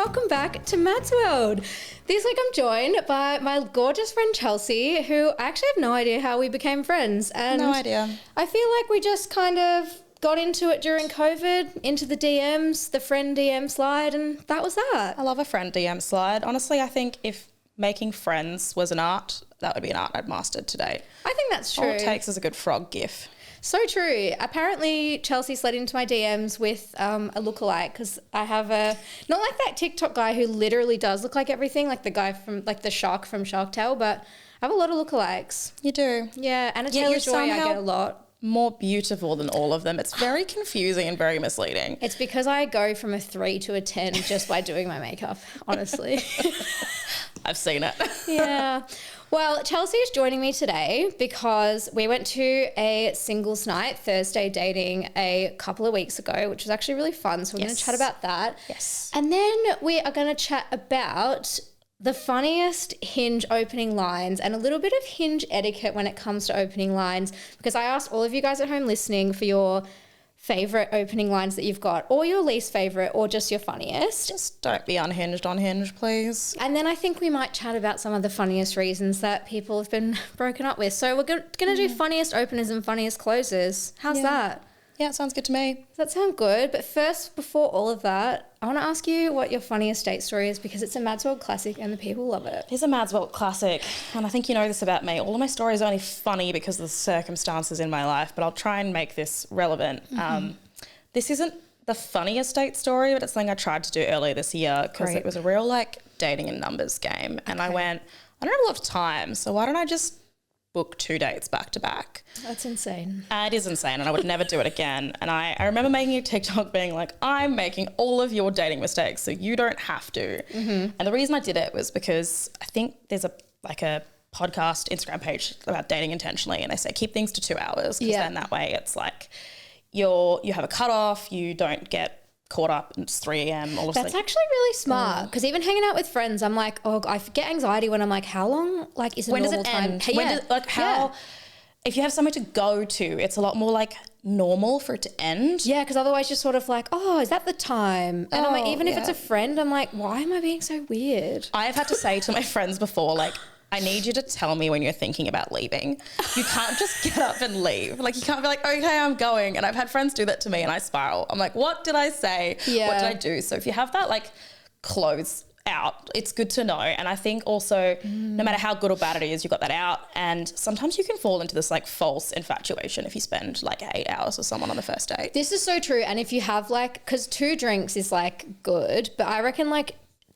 welcome back to Matt's World. This week I'm joined by my gorgeous friend Chelsea, who I actually have no idea how we became friends. And no idea. I feel like we just kind of got into it during COVID, into the DMs, the friend DM slide, and that was that. I love a friend DM slide. Honestly, I think if making friends was an art, that would be an art I'd mastered today. I think that's true. All it takes is a good frog gif. So true. Apparently, Chelsea slid into my DMs with a lookalike because I have not like that TikTok guy who literally does look like everything, like the guy from, like the shark from Shark Tale, but I have a lot of lookalikes. You do? Yeah, and a Taylor-Joy I get a lot. More beautiful than all of them. It's very confusing and very misleading. It's because I go from a 3 to a 10 just by doing my makeup, honestly. I've seen it. Yeah. Well, Chelsea is joining me today because we went to a singles night, Thursday dating, a couple of weeks ago, which was actually really fun. So we're going to chat about that. Yes. And then we are going to chat about the funniest Hinge opening lines and a little bit of Hinge etiquette when it comes to opening lines, because I asked all of you guys at home listening for your favourite opening lines that you've got, or your least favourite, or just your funniest. Just don't be unhinged on Hinge, please. And then I think we might chat about some of the funniest reasons that people have been broken up with. So we're going to do funniest openers and funniest closers. How's that? Yeah, it sounds good to me. Does that sound good? But first, before all of that, I want to ask you what your funniest date story is, because it's a Mads World classic and the people love it. It is a Mads World classic, and I think you know this about me. All of my stories are only funny because of the circumstances in my life, but I'll try and make this relevant. This isn't the funniest date story, but it's something I tried to do earlier this year because it was a real dating and numbers game. And I went, I don't have a lot of time, so why don't I just book 2 dates back to back? That's insane. It is insane, and I would never do it again. And I remember making a TikTok being like, I'm making all of your dating mistakes so you don't have to. And the reason I did it was because I think there's a podcast Instagram page about dating intentionally, and they say keep things to 2 hours, because then that way it's like you have a cutoff, you don't get caught up and it's 3 a.m. That's actually really smart, because even hanging out with friends, I'm like, oh, I get anxiety when I'm like, how long is a normal time? When does it end? If you have somewhere to go to, it's a lot more normal for it to end. Yeah, because otherwise you're sort of like, oh, is that the time? And I'm like, even if it's a friend, I'm like, why am I being so weird? I've had to say to my friends before, I need you to tell me when you're thinking about leaving. You can't just get up and leave. You can't be like, okay, I'm going. And I've had friends do that to me and I spiral. I'm like, what did I say? Yeah. What did I do? So if you have that close out, it's good to know. And I think also no matter how good or bad it is, you got that out. And sometimes you can fall into this false infatuation if you spend 8 hours with someone on the first date. This is so true. And if you have because 2 drinks is good, but I reckon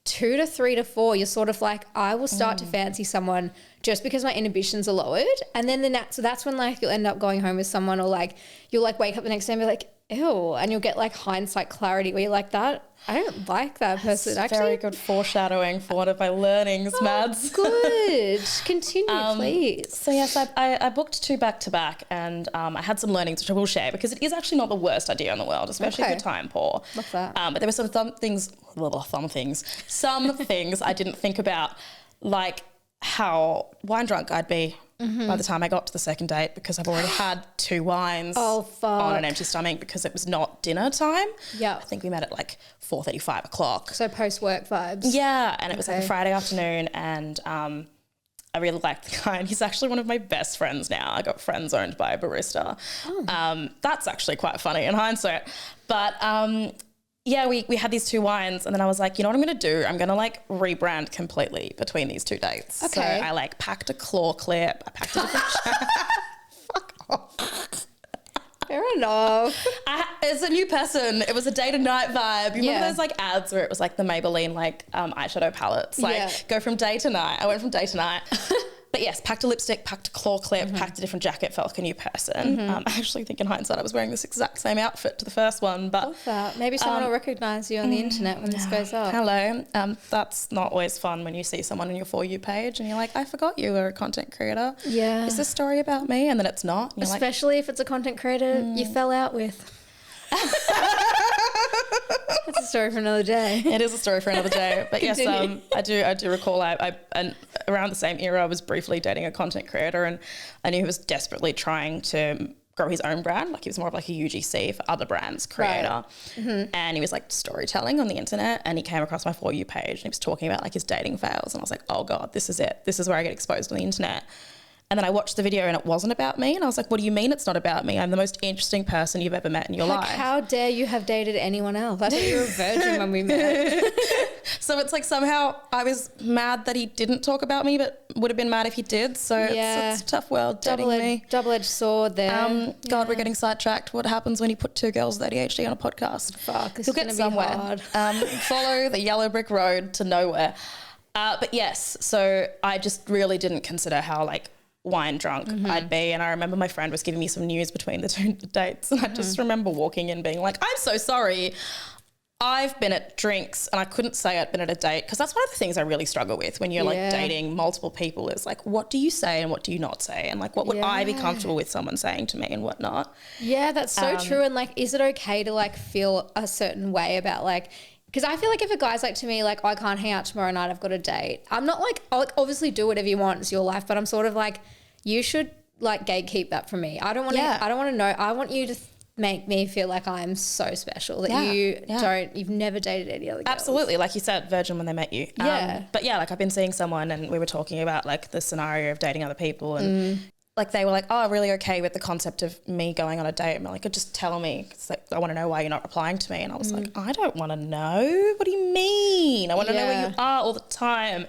2 to 3 to 4, you're sort of I will start to fancy someone just because my inhibitions are lowered. And then so that's when you'll end up going home with someone, or you'll wake up the next day and be like, ew, and you'll get hindsight clarity where you're like, that, I don't like that person. That's very good foreshadowing for one of my learnings, Mads. Good. Continue, please. So yes, I booked 2 back to back, and I had some learnings which I will share, because it is actually not the worst idea in the world, especially if you're time poor. Love that. But there were some things I didn't think about, how wine drunk I'd be by the time I got to the second date, because I've already had 2 wines on an empty stomach, because it was not dinner time. Yeah. I think we met at 4:30, 5 o'clock. So post-work vibes. Yeah, and it was a Friday afternoon, and I really liked the guy, and he's actually one of my best friends now. I got friend zoned by a barista. That's actually quite funny in hindsight. But we had these 2 wines, and then I was like, you know what I'm going to do? I'm going to rebrand completely between these 2 dates. Okay. So I packed a claw clip. I packed a different Fuck off. Fair enough. It's a new person. It was a day to night vibe. You remember those ads where it was the Maybelline eyeshadow palettes? Go from day to night. I went from day to night. But yes, packed a lipstick, packed a claw clip, packed a different jacket, felt like a new person. I actually think in hindsight I was wearing this exact same outfit to the first one. But love that. Maybe someone will recognise you on the internet when this goes up. Hello. That's not always fun when you see someone on your For You page and you're like, I forgot you were a content creator. Yeah. Is this story about me? And then it's not. Especially if it's a content creator you fell out with. That's a story for another day. It is a story for another day. But yes, I do recall and around the same era I was briefly dating a content creator, and I knew he was desperately trying to grow his own brand. Like he was more of like a UGC for other brands creator. Right. And he was like storytelling on the internet, and he came across my For You page and he was talking about like his dating fails. And I was like, oh God, this is it. This is where I get exposed on the internet. And then I watched the video and it wasn't about me. And I was like, what do you mean it's not about me? I'm the most interesting person you've ever met in your life. How dare you have dated anyone else? I thought you were a virgin when we met. So it's like somehow I was mad that he didn't talk about me, but would have been mad if he did. So it's a tough world dating me. Double-edged sword there. God, we're getting sidetracked. What happens when you put two girls with ADHD on a podcast? Fuck, You'll get somewhere. Hard. Follow the yellow brick road to nowhere. But yes, so I just really didn't consider how like wine drunk I'd be. And I remember my friend was giving me some news between the two dates, and I just remember walking in being like, I'm so sorry, I've been at drinks, and I couldn't say I'd been at a date, because that's one of the things I really struggle with when you're like dating multiple people is like, what do you say and what do you not say, and like what would I be comfortable with someone saying to me and whatnot. Yeah, that's so true. And like, is it okay to like feel a certain way about like, because I feel like if a guy's like to me, like, oh, I can't hang out tomorrow night, I've got a date. I'm not like, I'll like obviously do whatever you want, it's your life, but I'm sort of like, you should like gatekeep that from me. I don't want to, I don't want to know. I want you to make me feel like I'm so special that you've never dated any other girls. Absolutely. Like you said, virgin when they met you. But yeah, like I've been seeing someone and we were talking about like the scenario of dating other people, and like they were like, oh, really okay with the concept of me going on a date. And I'm like, just tell me, because like, I want to know why you're not replying to me. And I was like, I don't want to know. What do you mean? I want to know where you are all the time.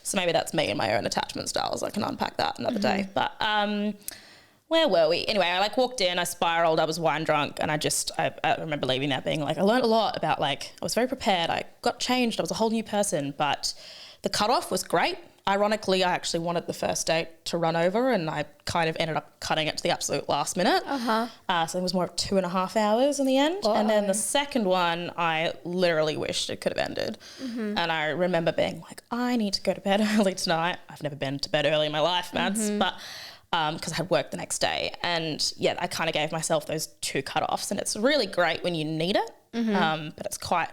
So maybe that's me and my own attachment styles. I can unpack that another day. But where were we? Anyway, I like walked in, I spiraled, I was wine drunk, and I remember leaving there being like, I learned a lot about like, I was very prepared. I got changed. I was a whole new person. But the cutoff was great. Ironically, I actually wanted the first date to run over, and I kind of ended up cutting it to the absolute last minute. So it was more of 2.5 hours in the end. And then the second one, I literally wished it could have ended. And I remember being like, I need to go to bed early tonight. I've never been to bed early in my life, Mads, but because I had work the next day. And yeah, I kind of gave myself those two cutoffs, and it's really great when you need it, but it's quite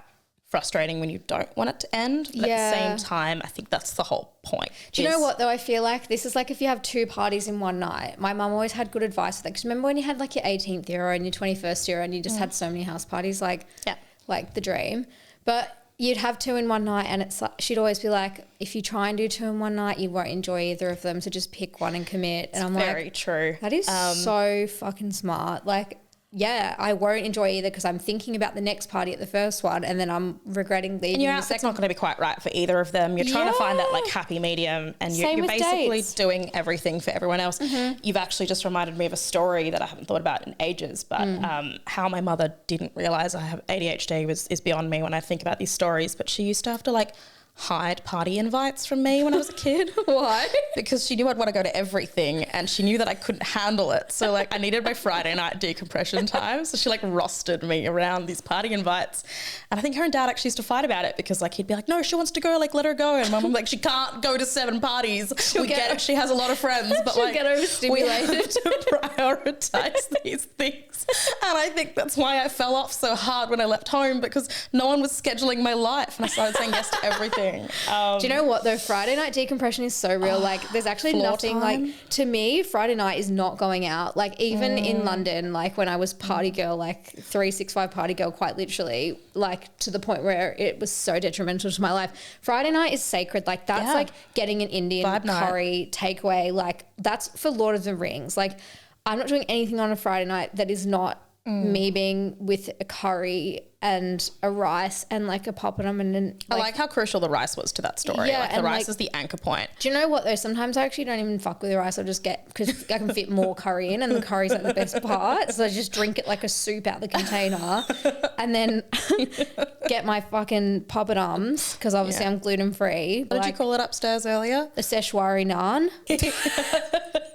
frustrating when you don't want it to end. But at the same time, I think that's the whole point. Do you know what though? I feel like this is like if you have two parties in one night. My mum always had good advice with that. Because remember when you had like your 18th year and your 21st year and you just had so many house parties, like the dream. But you'd have two in one night, and it's like, she'd always be like, if you try and do two in one night, you won't enjoy either of them. So just pick one and commit. And I'm like, very true. That is so fucking smart. Like, yeah, I won't enjoy either because I'm thinking about the next party at the first one, and then I'm regretting leaving the second. It's not going to be quite right for either of them. You're trying to find that like happy medium, and you're basically doing everything for everyone else. You've actually just reminded me of a story that I haven't thought about in ages, but how my mother didn't realise I have ADHD is beyond me when I think about these stories. But she used to have to like hide party invites from me when I was a kid. Why? Because she knew I'd want to go to everything, and she knew that I couldn't handle it. So like I needed my Friday night decompression time. So she like rostered me around these party invites. And I think her and dad actually used to fight about it, because like he'd be like, no, she wants to go, like let her go. And my mum like, she can't go to 7 parties. We get it. She has a lot of friends, but like get overstimulated. We have to prioritize these things. And I think that's why I fell off so hard when I left home, because no one was scheduling my life, and I started saying yes to everything. Do you know what though? Friday night decompression is so real. Like there's actually nothing time. Like, to me, Friday night is not going out. Like even in London, like when I was party girl, like 365 party girl, quite literally, like to the point where it was so detrimental to my life. Friday night is sacred. Like that's like getting an Indian curry takeaway. Like that's for Lord of the Rings. Like I'm not doing anything on a Friday night that is not me being with a curry and a rice and like a poppadom and I like how crucial the rice was to that story. Yeah, like the rice is the anchor point. Do you know what though? Sometimes I actually don't even fuck with the rice. I'll just get, because I can fit more curry in, and the curry's like the best part. So I just drink it like a soup out the container, and then get my fucking poppadoms, because obviously I'm gluten free. What did you call it upstairs earlier? A Peshwari naan.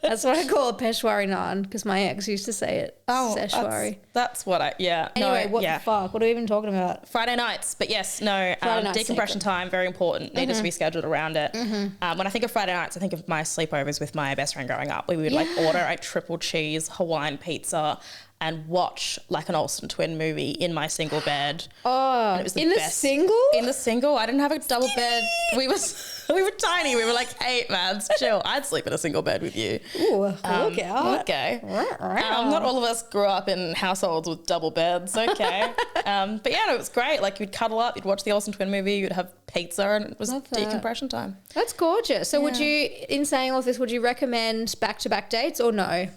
That's what I call a Peshwari naan, because my ex used to say it. Oh, Peshwari. That's what I, Anyway, what the fuck? What are we even talking about? Friday nights. But yes, no, decompression time, very important. Needed to be scheduled around it. When I think of Friday nights, I think of my sleepovers with my best friend growing up. We would like order a triple cheese Hawaiian pizza and watch like an Olsen twin movie in my single bed. Oh, and it was the in the best. single? In the single. I didn't have a double bed. We were tiny. We were like 8, man. Chill. I'd sleep in a single bed with you. Ooh, look out. Okay. Not all of us grew up in households with double beds. Okay. But yeah, no, it was great. Like you'd cuddle up, you'd watch the Olsen twin movie, you'd have pizza, and it was decompression time. That's gorgeous. So would you, in saying all of this, would you recommend back-to-back dates or no?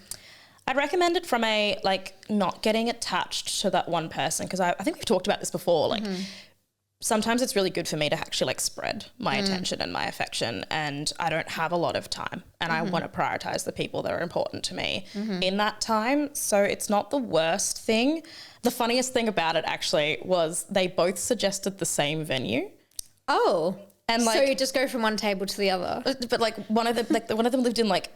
I'd recommend it from a, like, not getting attached to that one person, because I think we've talked about this before. Like, sometimes it's really good for me to actually, like, spread my attention and my affection, and I don't have a lot of time, and I want to prioritize the people that are important to me in that time. So it's not the worst thing. The funniest thing about it, actually, was they both suggested the same venue. Oh. And so like, you just go from one table to the other. But like one of them lived in like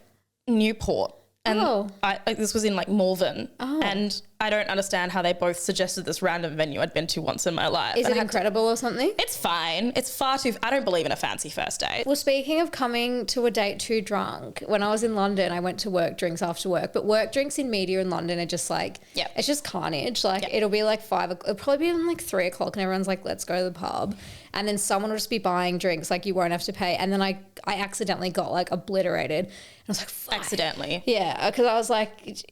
Newport. And this was in like Malvern. Oh. And I don't understand how they both suggested this random venue I'd been to once in my life. Is it incredible or something? It's fine. It's far too... I don't believe in a fancy first date. Well, speaking of coming to a date too drunk, when I was in London, I went to work drinks after work. But work drinks in media in London are just like... Yep. It's just carnage. Like it'll be like 5 o'clock. It'll probably be like 3 o'clock and everyone's like, let's go to the pub. And then someone will just be buying drinks. Like you won't have to pay. And then I accidentally got like obliterated. And I was like, fuck. Accidentally. Yeah. Because I was like,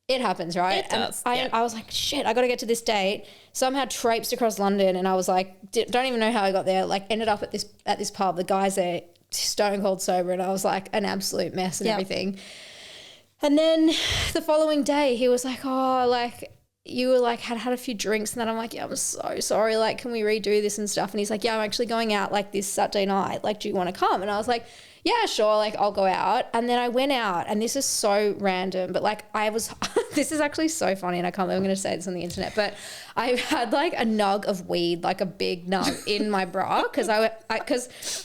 it happens, right? It does. And I was like, shit, I got to get to this date. Somehow traipsed across London, and I was like, don't even know how I got there. Like, ended up at this pub. The guys there, stone cold sober, and I was like an absolute mess and everything. And then the following day, he was like, oh, like you were like had a few drinks, and then I'm like, yeah, I'm so sorry. Like, can we redo this and stuff? And he's like, yeah, I'm actually going out like this Saturday night. Like, do you want to come? And I was like, yeah, sure, like I'll go out. And then I went out, and this is so random, but like this is actually so funny, and I can't believe I'm going to say this on the internet, but I had like a nug of weed, like a big nug in my bra, because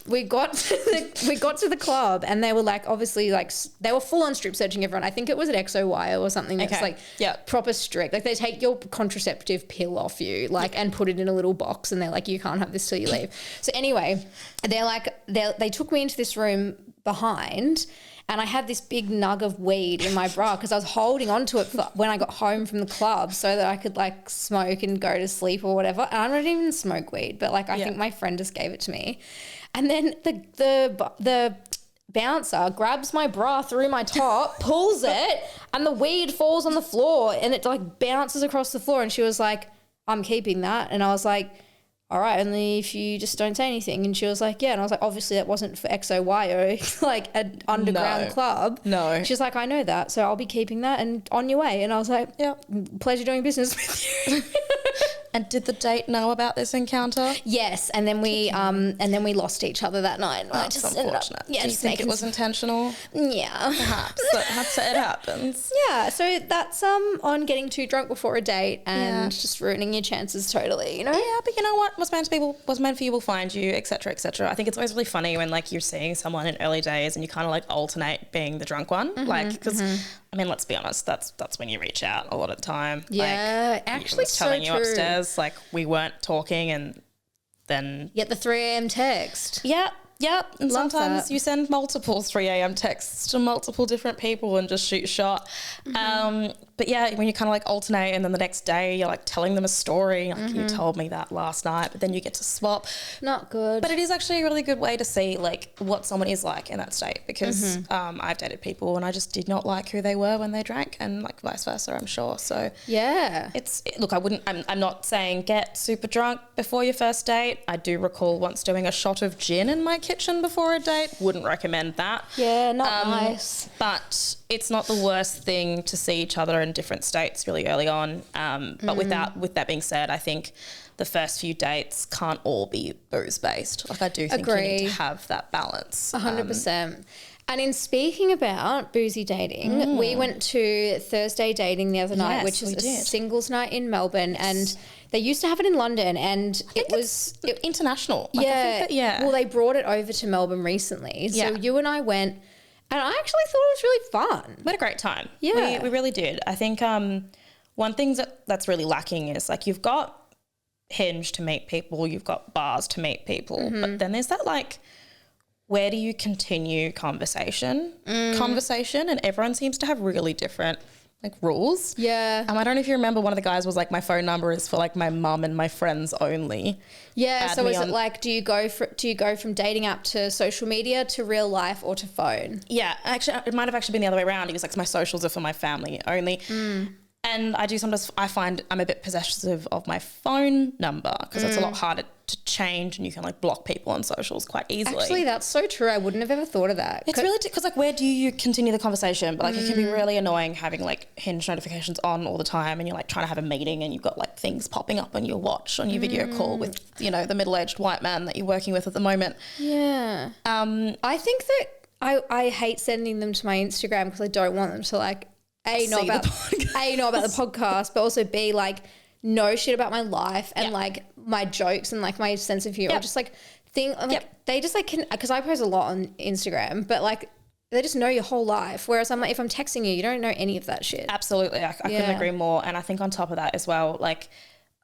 we got to the club, and they were like, obviously like they were full on strip searching everyone. I think it was at XOY or something that's like proper strict. Like they take your contraceptive pill off you, like and put it in a little box, and they're like, you can't have this till you leave. So anyway, they took me into this room behind, and I had this big nug of weed in my bra because I was holding on to it when I got home from the club so that I could like smoke and go to sleep or whatever. And I don't even smoke weed, but like I think my friend just gave it to me. And then the bouncer grabs my bra through my top, pulls it, and the weed falls on the floor, and it like bounces across the floor. And she was like, I'm keeping that. And I was like, all right, only if you just don't say anything. And she was like, yeah. And I was like, obviously that wasn't for XOY or like an underground club. No. She's like, I know that, so I'll be keeping that and on your way. And I was like, yeah, pleasure doing business with you. And did the date know about this encounter? Yes, and then we lost each other that night. Oh, that's unfortunate. Do you think it was intentional? Yeah, perhaps it happens. Yeah, so that's on getting too drunk before a date and just ruining your chances totally. You know? Yeah, but you know what? What's meant for you will find you, etc., etc. I think it's always really funny when like you're seeing someone in early days and you kind of like alternate being the drunk one, like because. I mean, let's be honest, that's when you reach out a lot of the time. Yeah, like, actually, was telling so you true. Upstairs, like we weren't talking, and then get the 3 a.m. text. Yep. And Love sometimes that. you send multiple 3 a.m. texts to multiple different people and just shoot a shot. But yeah, when you kind of like alternate, and then the next day you're like telling them a story, like you told me that last night, but then you get to swap. Not good. But it is actually a really good way to see like what someone is like in that state, because I've dated people and I just did not like who they were when they drank, and like vice versa, I'm sure. So yeah, look, I'm not saying get super drunk before your first date. I do recall once doing a shot of gin in my kitchen before a date. Wouldn't recommend that. Yeah, not nice. But it's not the worst thing to see each other in different states really early on. But with that being said, I think the first few dates can't all be booze based. Like I do think you need to have that balance. 100%. And in speaking about boozy dating, we went to Thursday dating the other night, which is a singles night in Melbourne, and they used to have it in London, and it was international. Like, yeah. Well, they brought it over to Melbourne recently. So you and I went, and I actually thought it was really fun. We had a great time. Yeah. We really did. I think one thing that's really lacking is like you've got Hinge to meet people, you've got bars to meet people, but then there's that like, where do you continue conversation, and everyone seems to have really different like rules. Yeah. I don't know if you remember, one of the guys was like, my phone number is for like my mum and my friends only. Yeah. Add So me is on- it like, do you go from dating app to social media to real life or to phone? Yeah, actually, it might have actually been the other way around. He was like, my socials are for my family only. And I find I'm a bit possessive of my phone number because it's a lot harder to change, and you can like block people on socials quite easily. Actually, that's so true. I wouldn't have ever thought of that. It's really, because like, where do you continue the conversation? But like, it can be really annoying having like Hinge notifications on all the time, and you're like trying to have a meeting and you've got like things popping up on your watch, on your video call with, you know, the middle-aged white man that you're working with at the moment. Yeah. I think that I hate sending them to my Instagram because I don't want them to like know about the podcast, but also B, like, know shit about my life and like my jokes and like my sense of humor. Just like they just like can, because I post a lot on Instagram, but like they just know your whole life. Whereas I'm like, if I'm texting you don't know any of that shit. Absolutely. I couldn't agree more. And I think on top of that as well, like,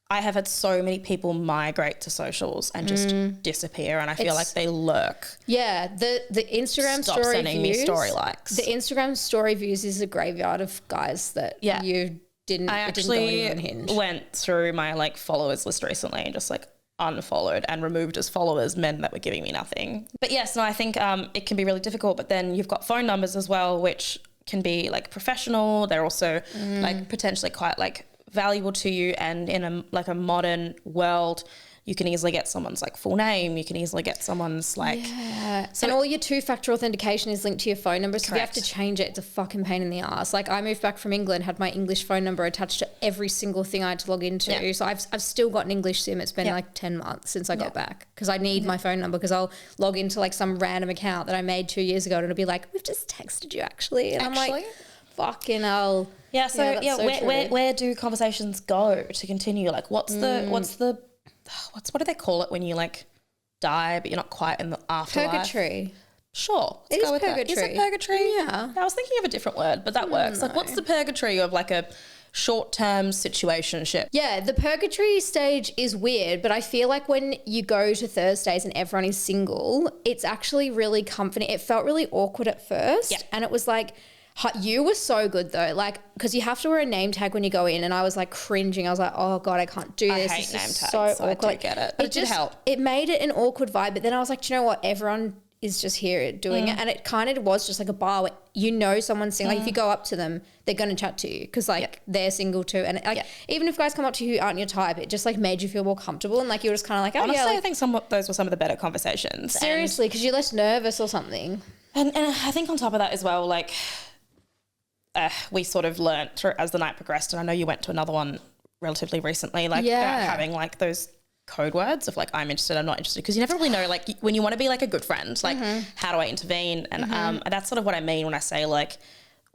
I have had so many people migrate to socials and just disappear, and I feel like they lurk. Yeah, the Instagram Stop story sending views, me story likes. The Instagram story views is a graveyard of guys that you didn't. I actually didn't go on Hinge. went through my like followers list recently and just like unfollowed and removed as followers men that were giving me nothing. But yes, no, I think it can be really difficult. But then you've got phone numbers as well, which can be like professional. They're also like potentially quite like valuable to you, and in a modern world you can easily get someone's like full name, you can easily get someone's like so, and all your two-factor authentication is linked to your phone number, so if you have to change it, it's a fucking pain in the ass. Like, I moved back from England, had my English phone number attached to every single thing I had to log into, so I've still got an English SIM. It's been like 10 months since I got back because I need my phone number, because I'll log into like some random account that I made 2 years ago and it'll be like, we've just texted you actually, and I'm like, fucking hell. Yeah, so where do conversations go to continue? Like, what do they call it when you like die but you're not quite in the afterlife? Purgatory. Sure. It is purgatory. That. Is it purgatory? Yeah. I was thinking of a different word, but that works. No. Like, what's the purgatory of like a short-term situationship? Yeah, the purgatory stage is weird, but I feel like when you go to Thursdays and everyone is single, it's actually really comforting. It felt really awkward at first, and it was like, you were so good though, like, because you have to wear a name tag when you go in, and I was like cringing. I was like, oh God, I can't do this. I hate name tags, so awkward. I do get it. But it did help. It made it an awkward vibe, but then I was like, do you know what? Everyone is just here doing it, and it kind of was just like a bar where you know someone's single. Like, if you go up to them, they're going to chat to you because like they're single too, and like even if guys come up to you who aren't your type, it just like made you feel more comfortable, and like you were just kind of like, oh honestly, yeah, like, I think those were some of the better conversations. Seriously, because you're less nervous or something. And I think on top of that as well, like, we sort of learnt through as the night progressed, and I know you went to another one relatively recently, like about having like those code words of like, I'm interested, I'm not interested, because you never really know, like, when you want to be like a good friend, like how do I intervene? And that's sort of what I mean when I say like,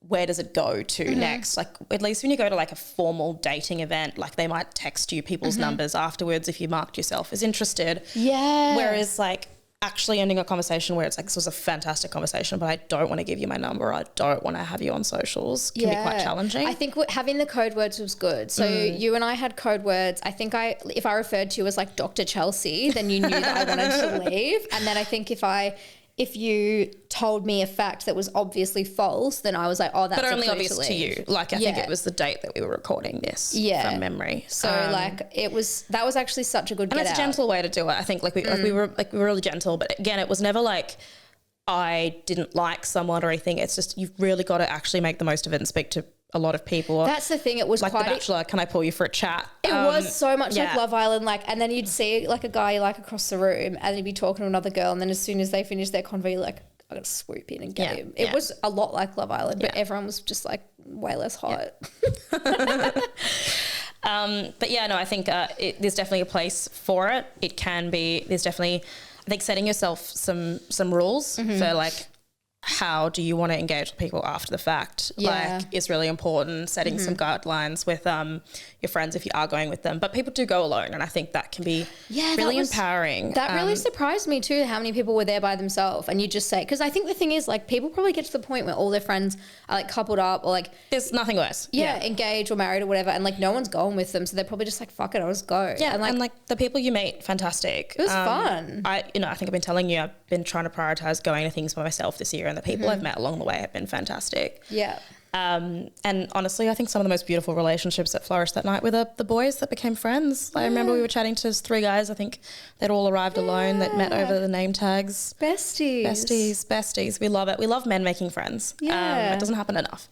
where does it go to next? Like, at least when you go to like a formal dating event, like they might text you people's numbers afterwards if you marked yourself as interested. Yeah. Whereas like actually ending a conversation where it's like, this was a fantastic conversation, but I don't want to give you my number, I don't want to have you on socials, can be quite challenging. I think having the code words was good. So you and I had code words. I think if I referred to you as like Dr. Chelsea, then you knew that I wanted to leave. And then I think if you told me a fact that was obviously false, then I was like, oh, that's but only a clue obvious to you. Like, I think it was the date that we were recording this from memory. So like that was actually such a good and get it's out. a gentle way to do it. I think we were really gentle, but again, it was never like I didn't like someone or anything. It's just, you've really got to actually make the most of it and speak to a lot of people. That's the thing. It was like quite The Bachelor. Can I pull you for a chat? It was so much like Love Island, like, and then you'd see like a guy you like across the room, and you'd be talking to another girl, and then as soon as they finish their convo, you're like, I gotta swoop in and get him. It was a lot like Love Island, but everyone was just like way less hot. But yeah, no, I think there's definitely a place for it. It can be. There's definitely, I think, setting yourself some rules for like, how do you want to engage with people after the fact? Like, is really important. Setting some guidelines with your friends if you are going with them. But people do go alone, and I think that can be really empowering. That really surprised me too, how many people were there by themselves. And you just say, because I think the thing is, like, people probably get to the point where all their friends are like coupled up or like, there's nothing worse. Engaged or married or whatever, and like no one's going with them, so they're probably just like, fuck it, I'll just go. And like the people you meet, fantastic. It was fun. I think I've been telling you, I've been trying to prioritize going to things by myself this year, and the people I've met along the way have been fantastic. Yeah. And honestly, I think some of the most beautiful relationships that flourished that night were the boys that became friends. I remember we were chatting to 3 guys. I think they'd all arrived alone. They'd met over the name tags. Besties. We love it. We love men making friends. Yeah. It doesn't happen enough.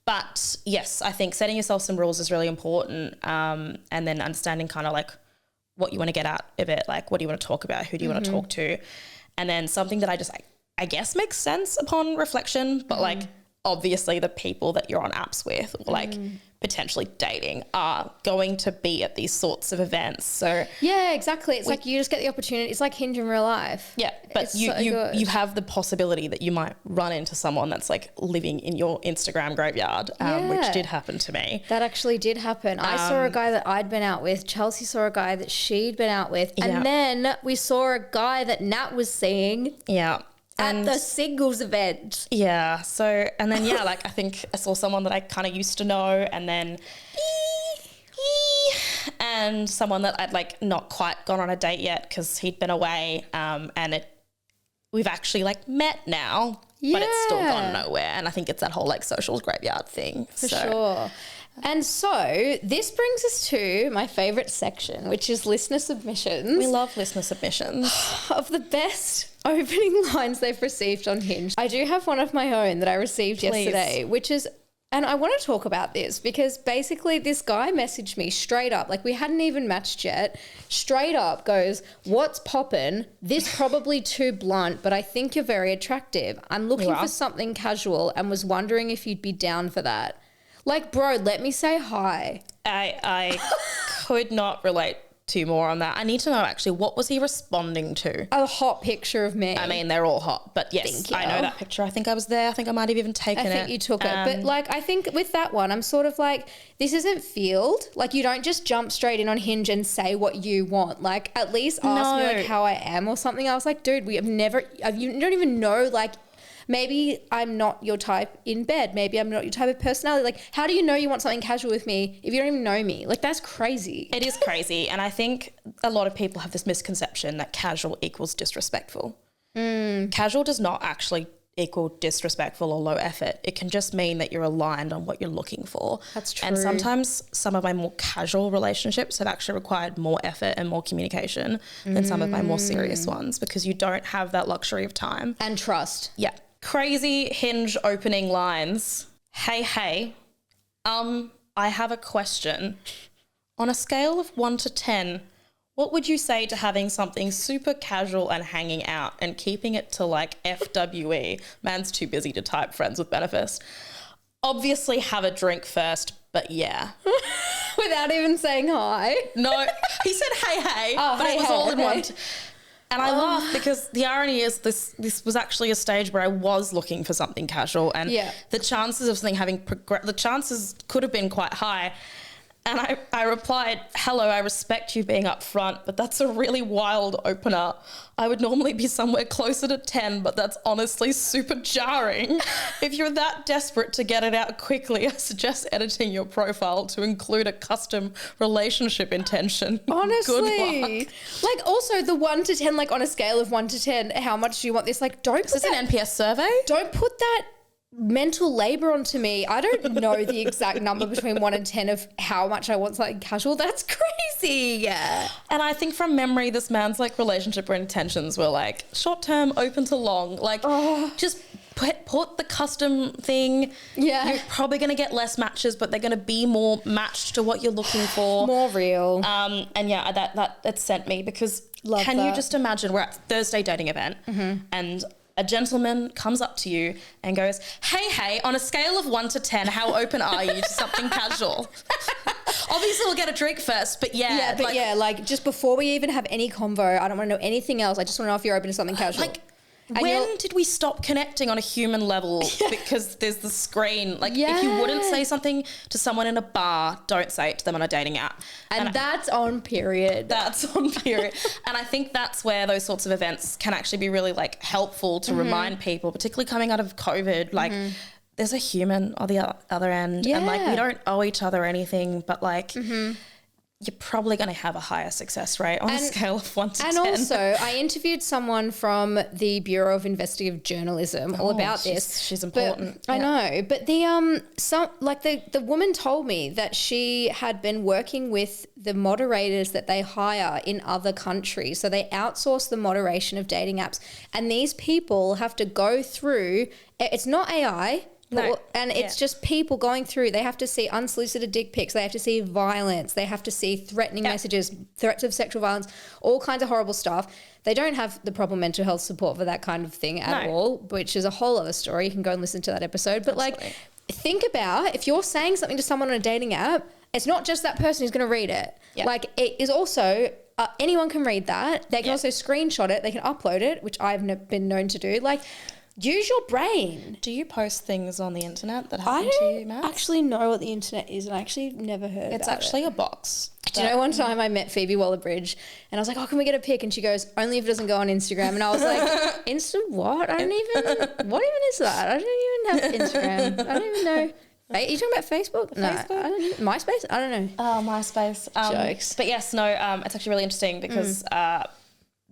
But yes, I think setting yourself some rules is really important. And then understanding kind of like what you want to get out of it. Like, what do you want to talk about? Who do you want to talk to? And then something that I guess makes sense upon reflection, but like, obviously the people that you're on apps with or like potentially dating are going to be at these sorts of events. So yeah, exactly. It's like you just get the opportunity. It's like Hinge in real life. Yeah, but you have the possibility that you might run into someone that's like living in your Instagram graveyard, which did happen to me. That actually did happen. I saw a guy that I'd been out with. Chelsea saw a guy that she'd been out with. And then we saw a guy that Nat was seeing. Yeah. At the singles event. Yeah. So, and then, like I think I saw someone that I kind of used to know and then and someone that I'd like not quite gone on a date yet because he'd been away and we've actually like met now, but it's still gone nowhere. And I think it's that whole like social graveyard thing. For sure. And so this brings us to my favourite section, which is listener submissions. We love listener submissions. Of the best opening lines they've received on Hinge. I do have one of my own that I received yesterday, which is, and I want to talk about this because basically this guy messaged me straight up, like we hadn't even matched yet, straight up goes, "What's poppin'? This probably too blunt, but I think you're very attractive. I'm looking for something casual and was wondering if you'd be down for that." Like, bro, let me say hi. I could not relate to more on that. I need to know actually, what was he responding to? A hot picture of me. I mean, they're all hot, but yes, I know that picture. I think I was there. I think I might have even taken it. I think you took it. But like, I think with that one, I'm sort of like, this isn't field. Like, you don't just jump straight in on Hinge and say what you want. Like, at least ask me like how I am or something. I was like, dude, you don't even know, like, maybe I'm not your type in bed. Maybe I'm not your type of personality. Like, how do you know you want something casual with me if you don't even know me? Like, that's crazy. It is crazy. And I think a lot of people have this misconception that casual equals disrespectful. Casual does not actually equal disrespectful or low effort. It can just mean that you're aligned on what you're looking for. That's true. And sometimes some of my more casual relationships have actually required more effort and more communication than some of my more serious ones because you don't have that luxury of time. And trust. Yeah. Crazy Hinge opening lines. Hey, I have a question. On a scale of 1 to 10, what would you say to having something super casual and hanging out and keeping it to like FWE? Man's too busy to type friends with benefits. Obviously have a drink first, but yeah. Without even saying hi? No, he said hey, but it was all in one. And I laugh because the irony is this was actually a stage where I was looking for something casual and the chances of something having the chances could have been quite high. And I replied, "Hello, I respect you being upfront, but that's a really wild opener. I would normally be somewhere closer to 10, but that's honestly super jarring. If you're that desperate to get it out quickly, I suggest editing your profile to include a custom relationship intention." Honestly. Good luck. Like, also the 1 to 10, like on a scale of 1 to 10, how much do you want this? Like, don't. Is this an NPS survey? Don't put that mental labor onto me. I don't know the exact number between 1 and 10 of how much I want something casual. That's crazy. Yeah. And I think from memory, this man's like relationship intentions were like short term, open to long. Like just put the custom thing. Yeah. You're probably going to get less matches, but they're going to be more matched to what you're looking for. More real. And yeah, that sent me because can you just imagine we're at Thursday dating event and a gentleman comes up to you and goes, hey, on a scale of 1 to 10, how open are you to something casual? Obviously, we'll get a drink first, but like just before we even have any convo, I don't want to know anything else. I just want to know if you're open to something casual. Like, when did we stop connecting on a human level because there's the screen? Like, if you wouldn't say something to someone in a bar, don't say it to them on a dating app. And that's on period. That's on period. And I think that's where those sorts of events can actually be really, like, helpful to remind people, particularly coming out of COVID, like, there's a human on the other end. And, like, we don't owe each other anything, but, like, you're probably going to have a higher success rate on a scale of 1 to 10. And also, I interviewed someone from the Bureau of Investigative Journalism all about this. She's important. I know, but the woman told me that she had been working with the moderators that they hire in other countries. So they outsource the moderation of dating apps, and these people have to go through. It's not AI. No. And it's just people going through. They have to see unsolicited dick pics. They have to see violence. They have to see threatening messages, threats of sexual violence, all kinds of horrible stuff. They don't have the proper mental health support for that kind of thing at all, which is a whole other story. You can go and listen to that episode. But like, think about if you're saying something to someone on a dating app, it's not just that person who's going to read it. Yep. Like, it is also anyone can read that. They can also screenshot it. They can upload it, which I've been known to do. Like, use your brain. Do you post things on the internet that happen to you, Matt? I don't actually know what the internet is, and I actually never heard about it. It's actually a box. Do you know one time I met Phoebe Waller-Bridge and I was like, oh, can we get a pic? And she goes, only if it doesn't go on Instagram. And I was like, Insta what? What even is that? I don't even have Instagram. I don't even know. Are you talking about Facebook? No, I don't know. MySpace? I don't know. Oh, MySpace. Jokes. But yes, no, it's actually really interesting because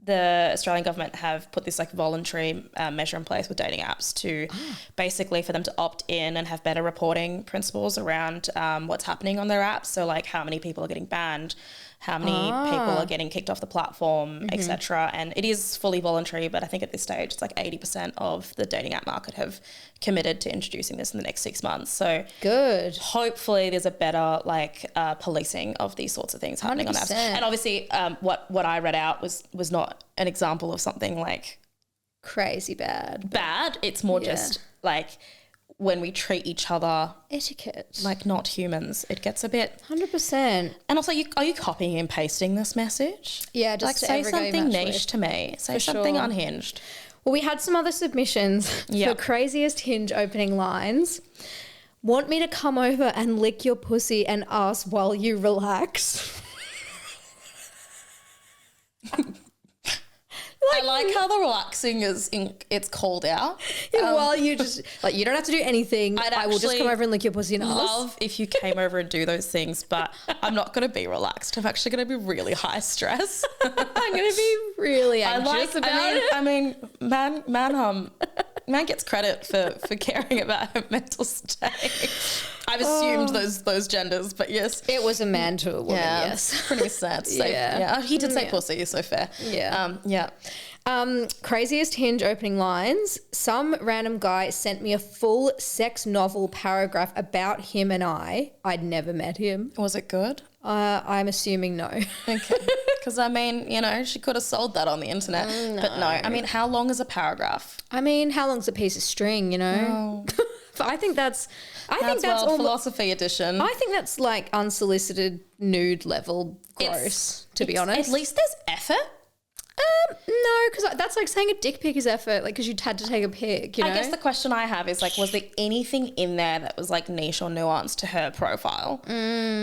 the Australian government have put this like voluntary measure in place with dating apps to basically for them to opt in and have better reporting principles around what's happening on their apps. So like how many people are getting banned, how many people are getting kicked off the platform, etc. And it is fully voluntary, but I think at this stage it's like 80% of the dating app market have committed to introducing this in the next 6 months. So good. Hopefully there's a better like policing of these sorts of things happening 100%. On apps. And obviously what I read out was not an example of something like crazy bad. It's more just like when we treat each other etiquette like not humans, it gets a bit 100%. And also, are you copying and pasting this message? Yeah, just like say something niche to me. Say something unhinged. Well, we had some other submissions for craziest Hinge opening lines. Want me to come over and lick your pussy and ass while you relax? I like how the relaxing it's called out. Yeah, while you just like you don't have to do anything. I will just come over and lick your pussy and ass. Love if you came over and do those things, but I'm not going to be relaxed. I'm actually going to be really high stress. I'm going to be really anxious about it. I mean, man gets credit for caring about her mental state. I've assumed those genders, but yes, it was a man to a woman. Yeah, yes, pretty sad. He did say pussy, so fair. Craziest Hinge opening lines. Some random guy sent me a full sex novel paragraph about him and I'd never met him. Was it good? I'm assuming no. Okay. Because, I mean, she could have sold that on the internet. No. But no, I mean, how long is a paragraph? I mean, how long's a piece of string, Oh. I think that's philosophy edition. I think that's like unsolicited nude level gross, to be honest. At least there's effort. No, because that's like saying a dick pic is effort, like because you had to take a pic, I guess the question I have is like, was there anything in there that was like niche or nuanced to her profile?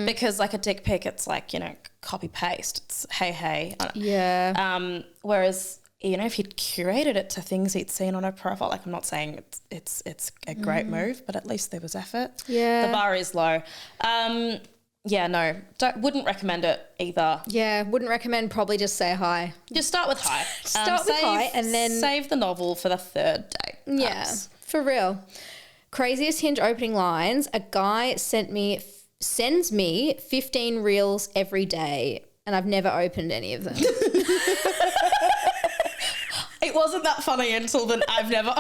Because like a dick pic, it's like, copy paste. It's hey. Yeah. Whereas, if he'd curated it to things he'd seen on her profile, like I'm not saying it's a great move, but at least there was effort. Yeah. The bar is low. Yeah, no, wouldn't recommend it either. Yeah, wouldn't recommend. Probably just say hi. Just start with hi. Start with hi and then save the novel for the third date. Yeah, for real. Craziest Hinge opening lines. A guy sends me 15 reels every day and I've never opened any of them. It wasn't that funny until then. I've never...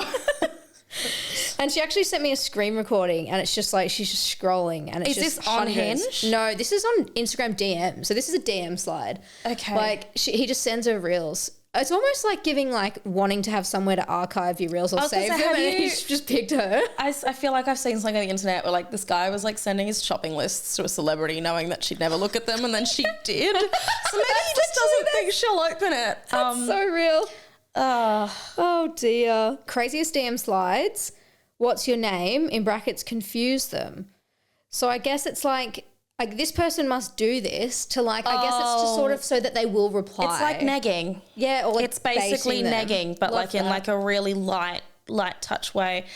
And she actually sent me a screen recording and it's just like she's just scrolling and it's Is just this on Hinge? No, this is on Instagram DM. So this is a DM slide. Okay. Like he just sends her reels. It's almost like giving like wanting to have somewhere to archive your reels or save them and he's just picked her. I feel like I've seen something on the internet where like this guy was like sending his shopping lists to a celebrity knowing that she'd never look at them and then she did. So maybe he just doesn't think she'll open it. That's so real. Oh dear. Craziest DM slides. What's your name? In brackets, confuse them. So I guess it's like this person must do this to I guess it's to sort of so that they will reply. It's like negging. Yeah, or like it's basically negging, but like in like a really light touch way.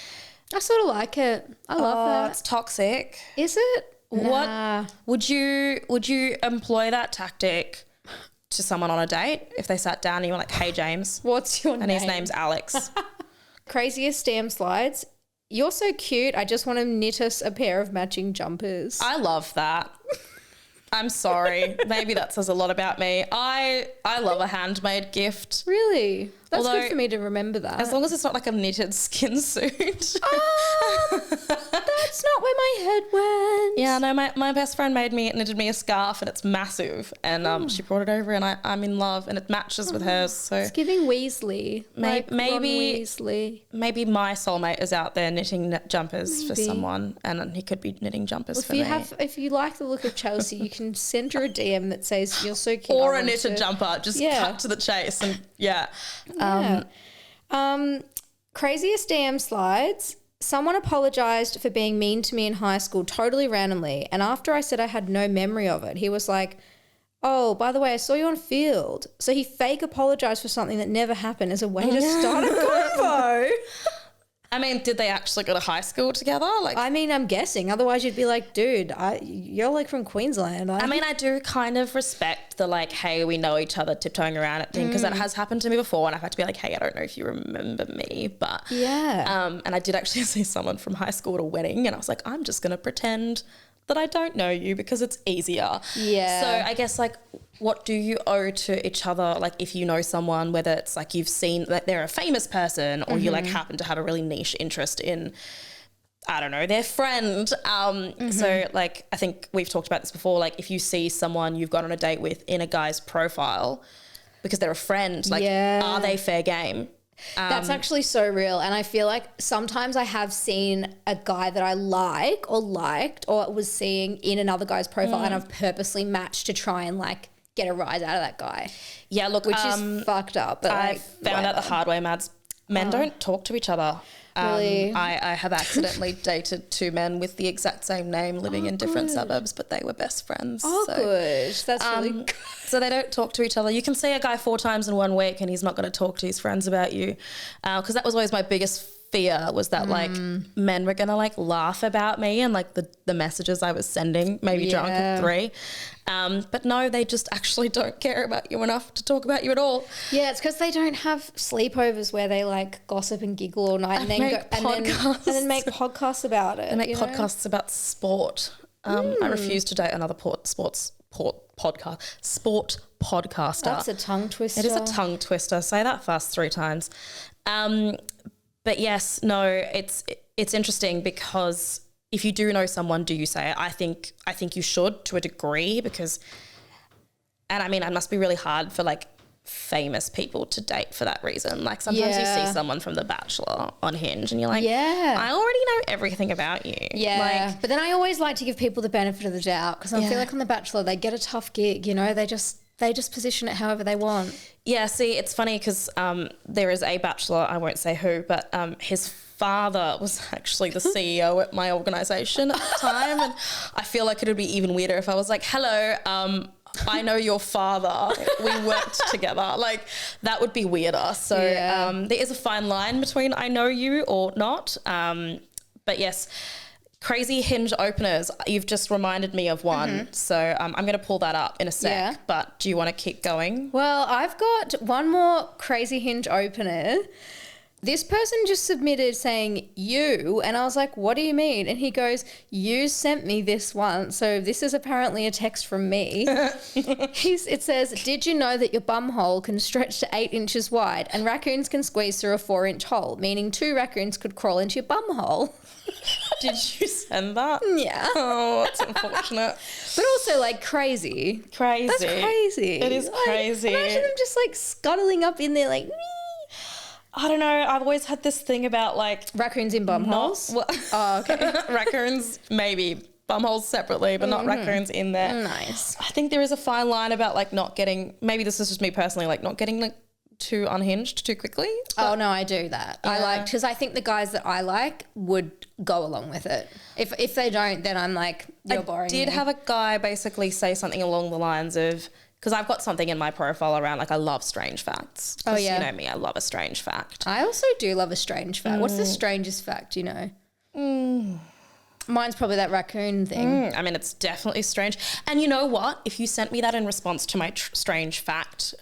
I sort of like it. I love that. It's toxic. Is it? Nah. What would you employ that tactic to someone on a date if they sat down and you were like, "Hey James, What's your name?" And his name's Alex. Craziest DM slides. You're so cute. I just want to knit us a pair of matching jumpers. I love that. I'm sorry. Maybe that says a lot about me. I love a handmade gift. Really? That's Although, good for me to remember that. As long as it's not like a knitted skin suit. That's not where my head went. Yeah, no, my best friend knitted me a scarf and it's massive. And she brought it over and I'm in love and it matches with hers. So it's giving Weasley. Like Ron Weasley. Maybe my soulmate is out there knitting jumpers for someone and he could be knitting jumpers for me. If you like the look of Chelsea, you can send her a DM that says, "You're so cute." Or a knitted jumper. Just cut to the chase and yeah. Craziest DM slides. Someone apologized for being mean to me in high school totally randomly, and after I said I had no memory of it, he was like, "Oh, by the way, I saw you on Field." So he fake apologized for something that never happened as a way to start a convo. I mean, did they actually go to high school together? Like, I mean, I'm guessing. Otherwise, you'd be like, "Dude, you're like from Queensland." I mean, I do kind of respect the like, "Hey, we know each other," tiptoeing around it thing, because that has happened to me before, and I've had to be like, "Hey, I don't know if you remember me," but yeah. And I did actually see someone from high school at a wedding, and I was like, "I'm just gonna pretend that I don't know you because it's easier." Yeah. So I guess like, what do you owe to each other? Like if you know someone, whether it's like you've seen that they're a famous person or you like happen to have a really niche interest in, I don't know, their friend. So like, I think we've talked about this before. Like if you see someone you've got on a date with in a guy's profile because they're a friend, like are they fair game? That's actually so real. And I feel like sometimes I have seen a guy that I like or liked or was seeing in another guy's profile and I've purposely matched to try and like get a rise out of that guy. Yeah, look, which is fucked up. But I found out the hard way, Mads. Men don't talk to each other. Really? I have accidentally dated two men with the exact same name living in different suburbs, but they were best friends. Oh, so, good. That's really good. So they don't talk to each other. You can see a guy 4 times in 1 week and he's not going to talk to his friends about you. Because that was always my biggest fear, was that like men were going to like laugh about me and like the messages I was sending, maybe drunk at 3. But no, they just actually don't care about you enough to talk about you at all. Yeah, it's because they don't have sleepovers where they like gossip and giggle all night and then make podcasts about it. They make podcasts about sport. I refuse to date another sport podcaster. That's a tongue twister. It is a tongue twister. Say that fast 3 times. But yes, no, it's interesting because if you do know someone, do you say it? I think you should to a degree because, and I mean, it must be really hard for like famous people to date for that reason. Like sometimes you see someone from The Bachelor on Hinge and you're like, I already know everything about you. Yeah. Like, but then I always like to give people the benefit of the doubt because I feel like on The Bachelor, they get a tough gig, you know, they just position it however they want. Yeah, see, it's funny because there is a bachelor, I won't say who, but his father was actually the CEO at my organisation at the time, and I feel like it would be even weirder if I was like, "Hello, I know your father. We worked together." Like that would be weirder. So there is a fine line between I know you or not. But yes. Crazy Hinge openers. You've just reminded me of one. So I'm going to pull that up in a sec. Yeah. But do you want to keep going? Well, I've got one more crazy Hinge opener. This person just submitted saying you, and I was like, what do you mean? And he goes, you sent me this one. So this is apparently a text from me. It says, did you know that your bum hole can stretch to 8 inches wide and raccoons can squeeze through a 4-inch hole, meaning 2 raccoons could crawl into your bum hole? Did you send that? Yeah. Oh, that's unfortunate. But also like crazy. Crazy. That's crazy. It is crazy. Imagine them just like scuttling up in there like, I don't know. I've always had this thing about like raccoons in bum holes. Oh, okay. Raccoons, maybe. Bum holes separately, but not raccoons in there. Nice. I think there is a fine line about like not getting, maybe this is just me personally, like not getting like too unhinged too quickly. Oh no, I do that. Yeah. I like, because I think the guys that I like would go along with it. If they don't, then I'm like, you're boring. I did have a guy basically say something along the lines of, because I've got something in my profile around like I love strange facts. Oh yeah. You know me, I love a strange fact. I also do love a strange fact. What's the strangest fact you know? Mine's probably that raccoon thing. I mean, it's definitely strange. And you know what? If you sent me that in response to my strange fact,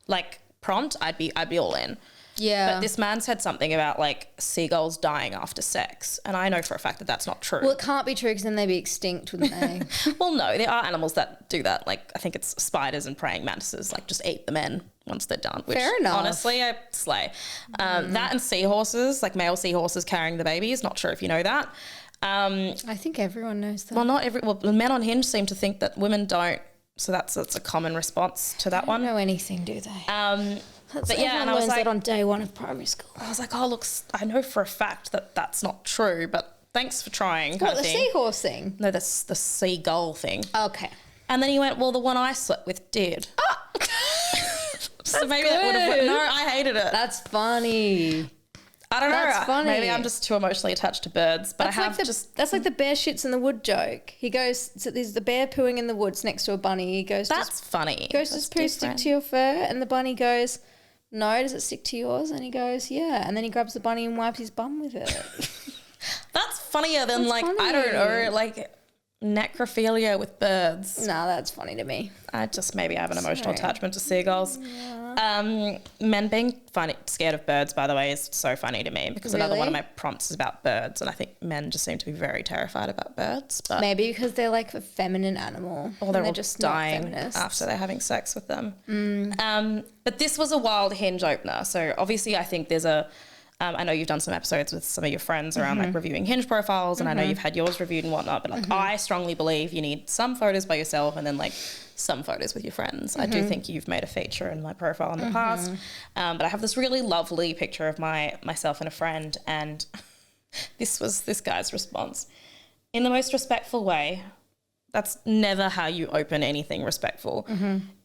like prompt, I'd be all in. Yeah. But this man said something about like seagulls dying after sex. And I know for a fact that that's not true. Well, it can't be true because then they'd be extinct, wouldn't they? Well, no, there are animals that do that. Like I think it's spiders and praying mantises, like just eat the men once they're done. Which, Fair enough. honestly, I slay. That and seahorses, like male seahorses carrying the babies. Not sure if you know that. I think everyone knows that. Well, men on Hinge seem to think that women don't. So that's a common response to that one. They don't know anything, do they? But yeah, and I was like, that on day one of primary school. I was like, oh, look, I know for a fact that that's not true, but thanks for trying. What, the seahorse thing? No, that's the seagull thing. Okay. And then he went, well, the one I slept with did. Oh. So maybe that would have. No, I hated it. That's funny. I don't know. That's funny. Maybe I'm just too emotionally attached to birds, but that's like the bear shits in the wood joke. He goes, so there's the bear pooing in the woods next to a bunny. He goes, that's funny. Does poo stick to your fur? And the bunny goes, no, does it stick to yours? And he goes, yeah. And then he grabs the bunny and wipes his bum with it. That's funnier than That's like, funny. I don't know, like necrophilia with birds. No, that's funny to me. Maybe I have an emotional attachment to seagulls. Men being scared of birds, by the way, is so funny to me because another one of my prompts is about birds, and I think men just seem to be very terrified about birds. But maybe because they're like a feminine animal, or they're all just dying after they're having sex with them. But this was a wild Hinge opener. So obviously, I think there's I know you've done some episodes with some of your friends around like reviewing Hinge profiles, and I know you've had yours reviewed and whatnot, but like I strongly believe you need some photos by yourself and then like some photos with your friends. I do think you've made a feature in my profile in the past, but I have this really lovely picture of myself and a friend, and this was this guy's response. In the most respectful way, that's never how you open anything respectful.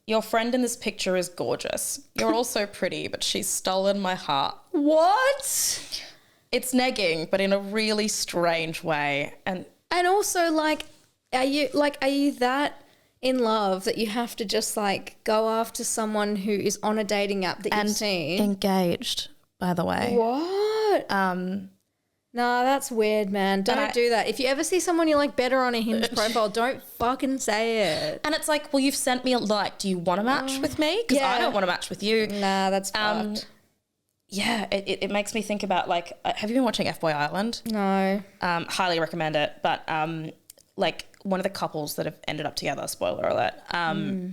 Your friend in this picture is gorgeous. You're also pretty, but she's stolen my heart. What? It's negging, but in a really strange way. And also, like, are you that in love that you have to just like go after someone who is on a dating app that you've seen? Engaged, by the way. What? No, that's weird, man. Don't do that. If you ever see someone you like better on a Hinge profile, don't fucking say it. And it's like, well, you've sent me a like. Do you want to match with me? Because I don't want to match with you. Nah, that's fucked. Yeah, it makes me think about like, have you been watching F-Boy Island? No. Highly recommend it. But like one of the couples that have ended up together, spoiler alert,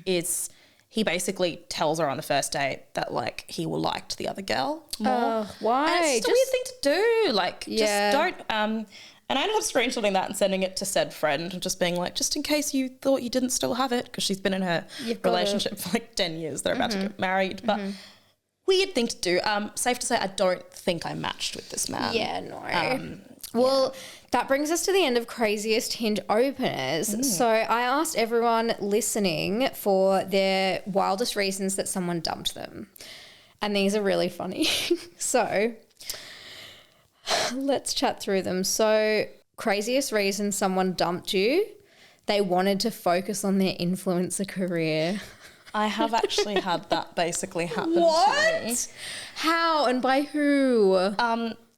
is he basically tells her on the first date that like he liked the other girl more. Why? And it's just a weird thing to do. Like, just don't. And I ended up screenshotting that and sending it to said friend and just being like, just in case you thought you didn't still have it, because she's been in her relationship for like 10 years. They're about to get married. But weird thing to do. Safe to say, I don't think I matched with this man. Yeah, no. Well, that brings us to the end of Craziest Hinge Openers. So I asked everyone listening for their wildest reasons that someone dumped them. And these are really funny. So let's chat through them. So craziest reason someone dumped you, they wanted to focus on their influencer career. I have actually had that basically happen to me. What? How and by who?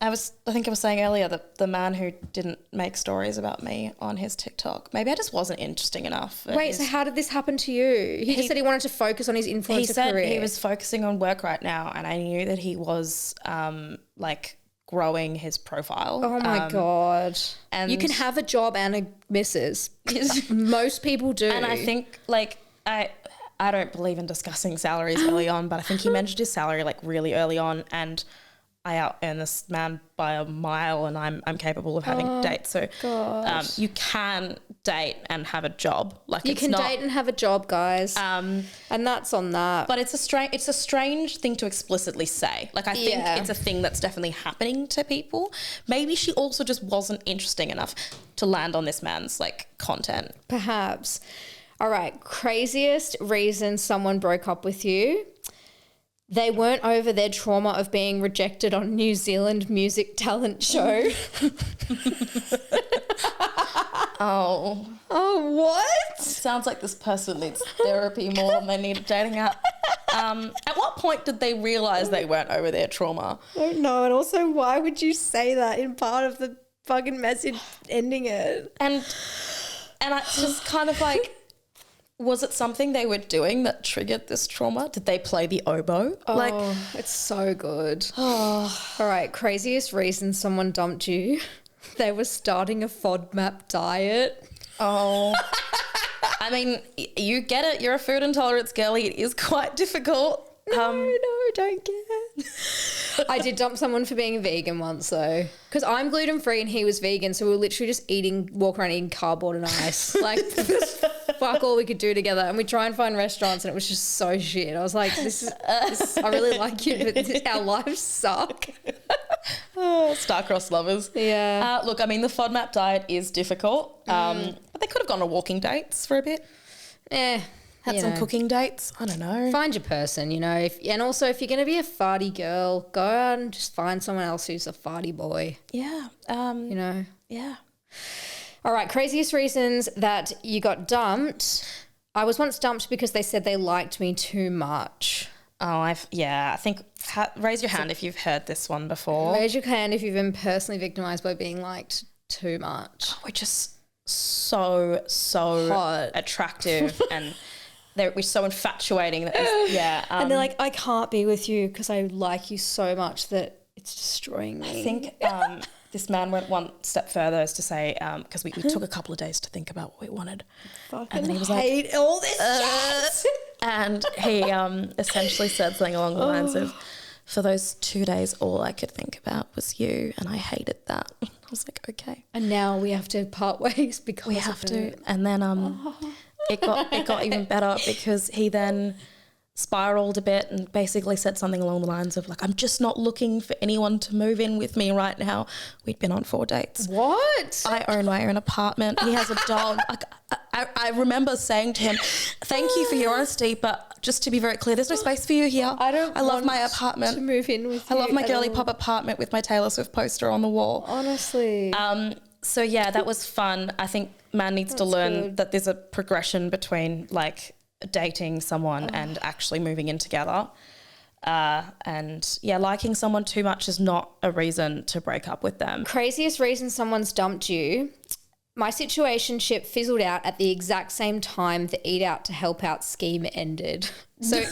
I think I was saying earlier that the man who didn't make stories about me on his TikTok, maybe I just wasn't interesting enough. Wait, so how did this happen to you? He just said he wanted to focus on his influencer career. He said he was focusing on work right now, and I knew that he was like growing his profile. Oh my God. And you can have a job and a missus. Most people do. And I think like I don't believe in discussing salaries early on, but I think he mentioned his salary like really early on, and I out-earn this man by a mile, and I'm capable of having dates. So you can date and have a job. Like you can date and have a job, guys. And that's on that. But it's a strange thing to explicitly say. Like I think it's a thing that's definitely happening to people. Maybe she also just wasn't interesting enough to land on this man's like content. Perhaps. All right, craziest reason someone broke up with you. They weren't over their trauma of being rejected on New Zealand music talent show. Oh, what? Sounds like this person needs therapy more than they need a dating app. At what point did they realise they weren't over their trauma? I don't know. And also, why would you say that in part of the fucking message ending it. And it's just kind of like, was it something they were doing that triggered this trauma? Did they play the oboe? Oh, it's so good. All right, craziest reason someone dumped you. They were starting a FODMAP diet. Oh, I mean, you get it. You're a food intolerance girly. It is quite difficult. No, don't get. I did dump someone for being a vegan once though, because I'm gluten free and he was vegan, so we were literally just walking around eating cardboard and ice. Like, fuck all we could do together. And we try and find restaurants, and it was just so shit. I was like, this is I really like you, but our lives suck. Star-crossed lovers. Yeah. Look, I mean, the FODMAP diet is difficult, but they could have gone on walking dates for a bit. Had some cooking dates. I don't know. Find your person, you know. And also, if you're going to be a farty girl, go out and just find someone else who's a farty boy. Yeah. You know. Yeah. All right. Craziest reasons that you got dumped. I was once dumped because they said they liked me too much. Oh, I think raise your hand if you've heard this one before. Raise your hand if you've been personally victimised by being liked too much. Oh, we're just so hot, attractive, and we're so infatuating that and they're like, I can't be with you because I like you so much that it's destroying me. I think this man went one step further as to say, because we took a couple of days to think about what we wanted. And then he was like, all this shit. And he essentially said something along the lines of, for those 2 days, all I could think about was you, and I hated that. I was like, okay. And now we have to part ways because we have to. And then it got even better because he then spiraled a bit and basically said something along the lines of like, I'm just not looking for anyone to move in with me right now. We'd been on 4 dates. What? I own my own apartment. He has a dog. I remember saying to him, thank you for your honesty, but just to be very clear, there's no space for you here. I love my apartment. To move in with you. I love my girly pop apartment with my Taylor Swift poster on the wall. Honestly. So yeah, that was fun. I think man needs to learn that there's a progression between like dating someone and actually moving in together. And yeah, liking someone too much is not a reason to break up with them. Craziest reason someone's dumped you. My situationship fizzled out at the exact same time the eat out to help out scheme ended. So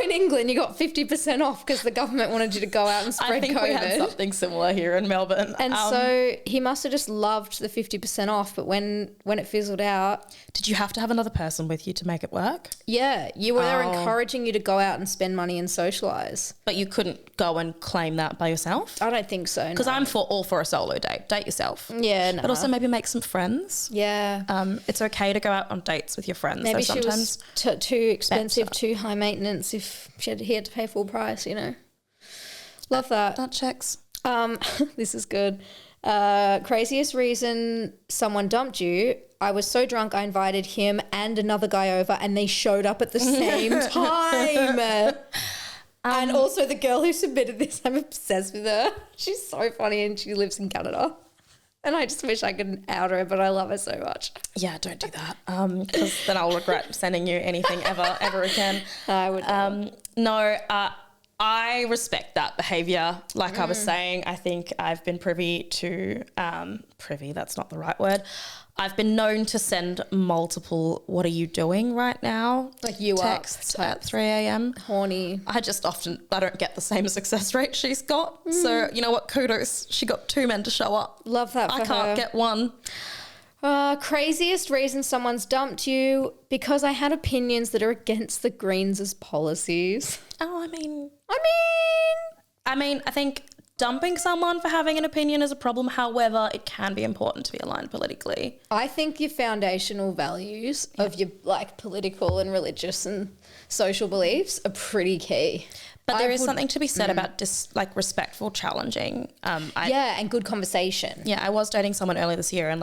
in England, you got 50% off because the government wanted you to go out and spread COVID. I think we had something similar here in Melbourne. And so he must have just loved the 50% off, but when it fizzled out... Did you have to have another person with you to make it work? Yeah. They were encouraging you to go out and spend money and socialise. But you couldn't go and claim that by yourself? I don't think so, Because I'm all for a solo date. Date yourself. Yeah, no. But also maybe make some friends. Yeah. It's okay to go out on dates with your friends. Maybe she was too expensive, too high maintenance if he had to pay full price, you know. Love that. That checks. This is good. Craziest reason someone dumped you. I was so drunk I invited him and another guy over and they showed up at the same time. And also the girl who submitted this, I'm obsessed with her. She's so funny and she lives in Canada. And I just wish I could out her, but I love her so much. Yeah, don't do that. Because then I'll regret sending you anything ever again. I would. No, I respect that behaviour. Like I was saying, I think I've been privy to, that's not the right word. I've been known to send multiple, what are you doing right now? Like you texts at 3 a.m. Horny. I don't get the same success rate she's got. So you know what? Kudos. She got 2 men to show up. Love that for her. I can't get one. Craziest reason someone's dumped you, because I had opinions that are against the Greens' policies. Oh, I mean, I think dumping someone for having an opinion is a problem. However, it can be important to be aligned politically. I think your foundational values of your like political and religious and social beliefs are pretty key. But there is something to be said about respectful challenging. And good conversation. Yeah, I was dating someone earlier this year and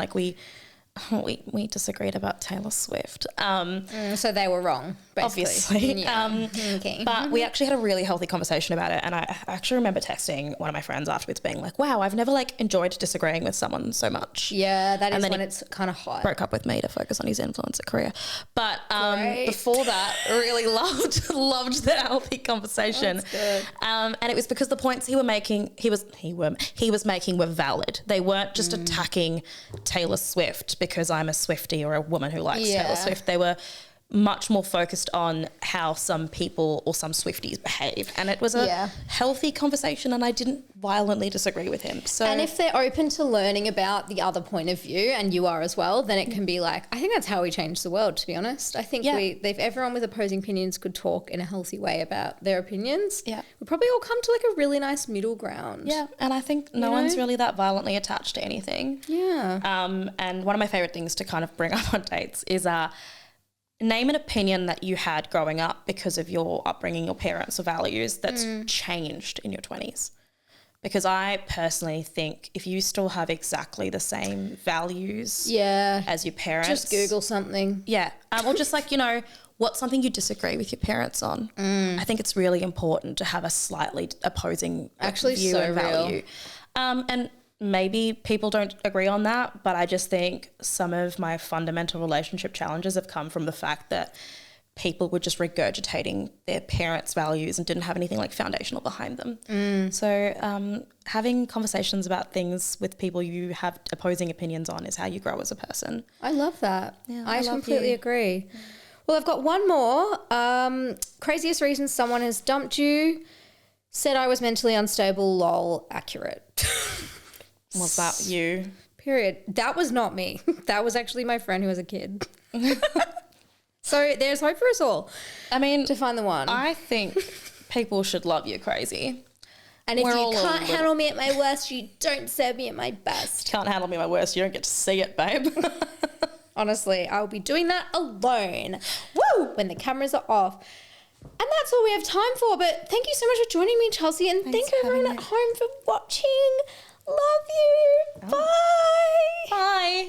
we disagreed about Taylor Swift. So they were wrong, basically. Obviously. Yeah. Okay. But we actually had a really healthy conversation about it. And I actually remember texting one of my friends afterwards being like, wow, I've never like enjoyed disagreeing with someone so much. Yeah, that is when it's kind of hot. Broke up with me to focus on his influencer career. But before that, really loved the healthy conversation. That's good. And it was because the points he was making were valid. They weren't just attacking Taylor Swift because I'm a Swiftie or a woman who likes Taylor Swift. They were much more focused on how some people or some Swifties behave. And it was a healthy conversation, and I didn't violently disagree with him. So, and if they're open to learning about the other point of view, and you are as well, then it can be like, I think that's how we change the world, to be honest. I think if everyone with opposing opinions could talk in a healthy way about their opinions, we'd probably all come to like a really nice middle ground. Yeah, and I think no one's really that violently attached to anything. Yeah. And one of my favourite things to kind of bring up on dates is name an opinion that you had growing up because of your upbringing, your parents' or values that's changed in your 20s. Because I personally think if you still have exactly the same values as your parents. Just Google something. Yeah. Or just like, what's something you disagree with your parents on? I think it's really important to have a slightly opposing view and value. And maybe people don't agree on that, but I just think some of my fundamental relationship challenges have come from the fact that people were just regurgitating their parents' values and didn't have anything like foundational behind them. So having conversations about things with people you have opposing opinions on is how you grow as a person. I love that. Yeah, I completely agree. Well, I've got one more. Craziest reason someone has dumped you. Said I was mentally unstable, lol, accurate. Was that you? Period. That was not me. That was actually my friend who was a kid. So there's hope for us all. I mean, to find the one. I think people should love you crazy. And if you can't handle me at my worst, you don't deserve me at my best. Can't handle me at my worst, you don't get to see it, babe. Honestly, I'll be doing that alone. Woo! When the cameras are off. And that's all we have time for. But thank you so much for joining me, Chelsea. And thank you everyone at home for watching. Love you. Bye. Bye.